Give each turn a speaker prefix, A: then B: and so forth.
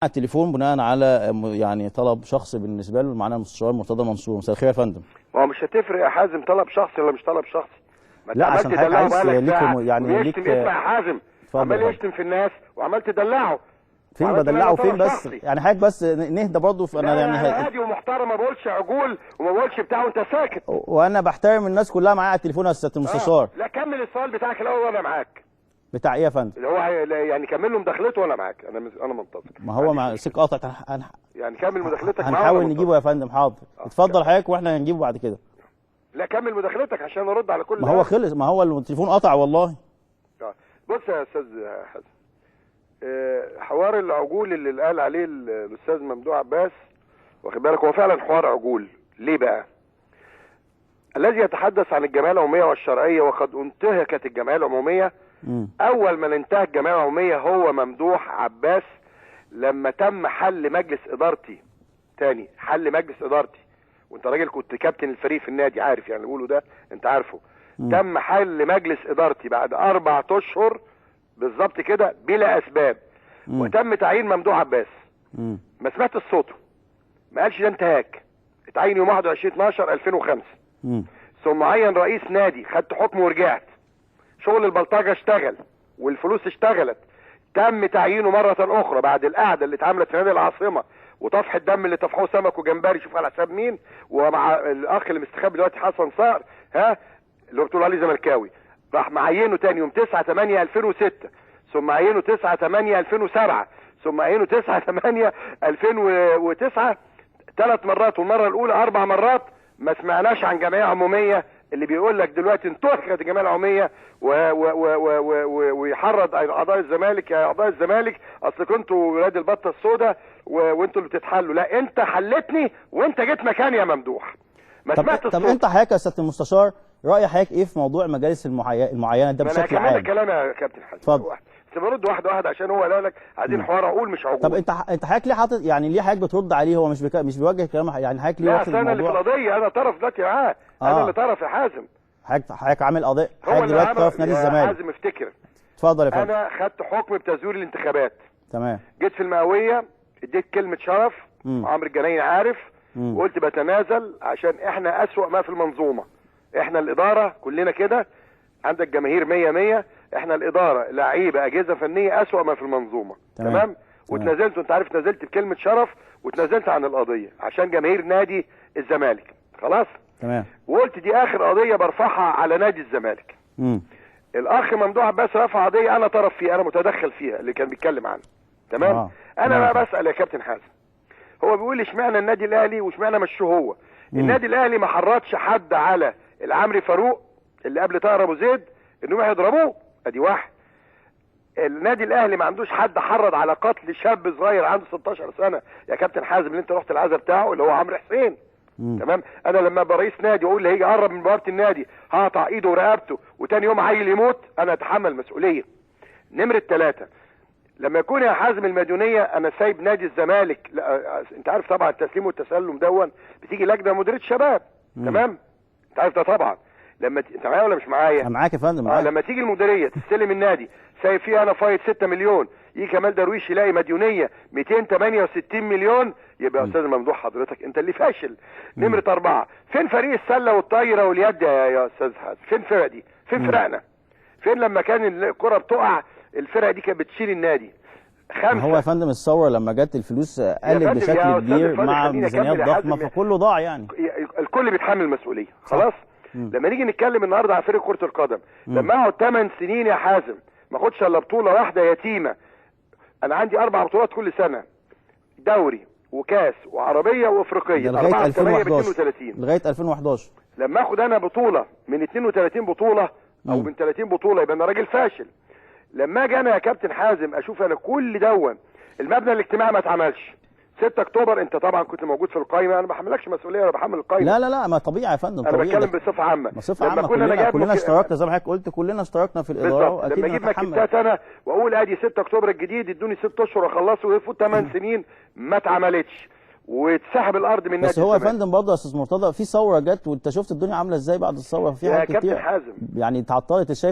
A: التليفون بناء على يعني طلب شخصي بالنسبه له. معانا المستشار مرتضى منصور. مساء الخير يا فندم.
B: ما هو مش هتفرق يا حازم طلب شخصي ولا مش طلب شخصي. ما
A: لا عشان حضرتك عايز ليك يعني
B: ليك يا حازم عمال يشتم في الناس وعمال تدلعه.
A: فين بدلعه فين بس شخصي. يعني حضرتك بس نهدى برضه.
B: انا يعني هادي ومحترم، ما بقولش عجول وما بقولش بتاع وانت ساكت.
A: وانا بحترم الناس كلها معايا على التليفون يا استاذ المستشار.
B: لا كمل السؤال بتاعك الاول وانا معاك.
A: بتاع ايه يا فندم؟
B: اللي هو يعني كمل له مداخلته وانا معاك. انا منتظر.
A: ما هو مع سيك قاطع
B: يعني كمل مداخلتك معاه.
A: هنحاول نجيبه يا فندم. حاضر اتفضل حضرتك واحنا هنجيبه بعد كده.
B: لا كمل مداخلتك عشان ارد على كل
A: ما هو خلص. ما هو التليفون قطع والله.
B: بص يا استاذ حسن، حوار العجول اللي قال عليه الاستاذ ممدوح عباس، واخد بالك، هو فعلا حوار عجول. ليه بقى؟ الذي يتحدث عن الجمعيه العموميه والشرعيه وقد انتهكت الجمعيه العموميه. اول من انتهك الجمعيه العموميه هو ممدوح عباس لما تم حل مجلس ادارتي. تاني، حل مجلس ادارتي، وانت راجل كنت كابتن الفريق في النادي، عارف يعني اللي بيقولوا ده انت عارفه. تم حل مجلس ادارتي بعد 4 اشهر بالظبط كده بلا اسباب. وتم تعيين ممدوح عباس. ما سمعتش صوته، ما قالش ده انتهاك. اتعين يوم 21/12/2005. ثم عين رئيس نادي، خدت حكم ورجعت. شغل البلطجه اشتغل والفلوس اشتغلت. تم تعيينه مره اخرى بعد القعده اللي اتعملت في نادي العاصمه وطفح الدم اللي طفحوه سمك وجمبري، شوف على حساب مين، ومع الاخ اللي مستخبي دلوقتي حسن صقر، اللي بتقول عليه زملكاوي. راح معينه تاني يوم 9/8/2006، ثم عينه 9/8/2007، ثم عينه 9/8/2009. 3 مرات، والمره الاولى 4 مرات. ما سمعناش عن جمعيه عموميه اللي بيقول لك دلوقتي انتهكت الجمعيه العموميه ويحرض اعضاء الزمالك. يا اعضاء الزمالك اصل كنتوا ولاد البطه السوداء وانتوا اللي بتتحلوا. لا، انت حلتني وانت جيت مكاني يا ممدوح. ما سمعت الصوت.
A: طب انت حضرتك يا سياده المستشار راي حضرتك ايه في موضوع المجالس المعينه ده بشكل عام؟
B: انا الكلام يا كابتن حسن.
A: اتفضل.
B: بس برد واحده واحده عشان هو قال لك عايزين حوار عقول مش عقول.
A: طب انت حضرتك ليه حاطط، يعني ليه حضرتك بترد عليه؟ هو مش بيوجه كلام، يعني حضرتك ليه واخد الموضوع؟
B: لا، انا اللي في القضيه، انا طرف دلوقتي معاه. انا اللي طرف يا حازم.
A: حضرتك عامل قضيه، حضرتك دلوقتي طرف نادي الزمالك.
B: حازم افتكر.
A: اتفضل يا فندم.
B: انا خدت حكم بتزوير الانتخابات.
A: تمام.
B: جيت في المئويه اديت كلمه شرف، عمرو الجنايني عارف، وقلت بتنازل عشان احنا اسوأ ما في المنظومه. احنا الاداره كلنا كده، عندك جماهير 100 احنا الاداره لعيبه اجهزه فنيه اسوأ ما في المنظومه. تمام. واتنازلت، وانت عارف نزلت بكلمه شرف واتنازلت عن القضيه عشان جماهير نادي الزمالك. خلاص.
A: تمام.
B: وقلت دي اخر قضيه برفعها على نادي الزمالك. الاخ ممدوح عباس رفع قضيه انا طرف فيها، انا متدخل فيها، اللي كان بيتكلم عنها. تمام. انا بقى بسال يا كابتن حازم، هو بيقول اشمعنى النادي الاهلي واشمعنى مشوه هو؟ النادي الاهلي ما حرضش حد على العمري فاروق اللي قبل طاهر ابو زيد انهم يضربوه، ادي واحد. النادي الاهلي ما عندوش حد حرض على قتل شاب صغير عنده 16 سنه يا كابتن حازم، اللي انت رحت العزا بتاعه اللي هو عمرو حسين. تمام. انا لما ابقى رئيس نادي واقول اللي هيجي يقرب من بوابه النادي هقطع ايده ورقبته وتاني يوم عيل يموت، انا اتحمل مسؤوليه. نمره 3، لما يكون يا حازم المديونيه انا سايب نادي الزمالك، لا انت عارف طبعا التسليم والتسلم دون بتيجي لجنه مديريه شباب. تمام. انت عارف ده طبعا. لما انت معايا ولا مش معايا؟
A: انا معاك يا فندم. معاك.
B: لما تيجي المديريه تستلم النادي سايب فيها انا فايض 6 مليون، يجي كمال درويش يلاقي مديونيه 268 مليون، يبقى يا استاذ ممدوح حضرتك انت اللي فاشل. نمره 4، فين فريق السله والطايره واليد يا استاذ حازم؟ فين الفرق دي؟ فين فرقنا؟ فين لما كان الكره بتقع الفرقه دي كانت بتشيل النادي؟ 5.
A: هو يا فندم الثوره لما جت الفلوس قلت بشكل كبير مع ميزانيات ضخمه، فكله ضاع يعني.
B: الكل بيتحمل المسؤوليه. خلاص. لما نيجي نتكلم النهارده على فريق كره القدم، لما اقعد 8 سنين يا حازم ما اخدش الا بطوله واحده يتيمه. انا عندي 4 بطولات كل سنه، دوري وكاس وعربيه وافريقيه،
A: لغايه
B: 32.
A: لغايه 2011
B: لما اخد انا بطوله من 32 بطوله او من 30 بطوله يبقى انا راجل فاشل. لما اجي انا يا كابتن حازم اشوف انا كل دون المبنى الاجتماعي ما اتعملش. 6 اكتوبر انت طبعا كنت موجود في القائمه، انا ما بحملكش مسؤوليه، انا بحمل القائمه.
A: لا ما طبيعي يا فندم،
B: انا بتكلم بصفه عامه.
A: بصفه عامه كلنا اشتركنا زي ما حضرتك قلت، كلنا اشتركنا في الاداره
B: واكيد لما اجيب مكتبات انا واقول ادي 6 اكتوبر الجديد ادوني 6 اشهر اخلصه ويفوت 8 سنين ما اتعملتش واتسحب الارض من
A: بس هو يا فندم برضه يا استاذ مرتضى في ثوره جت، وانت شفت الدنيا عامله ازاي بعد الثوره؟ في حاجات كتير
B: يا كابتن حازم
A: يعني اتعطلت. شايف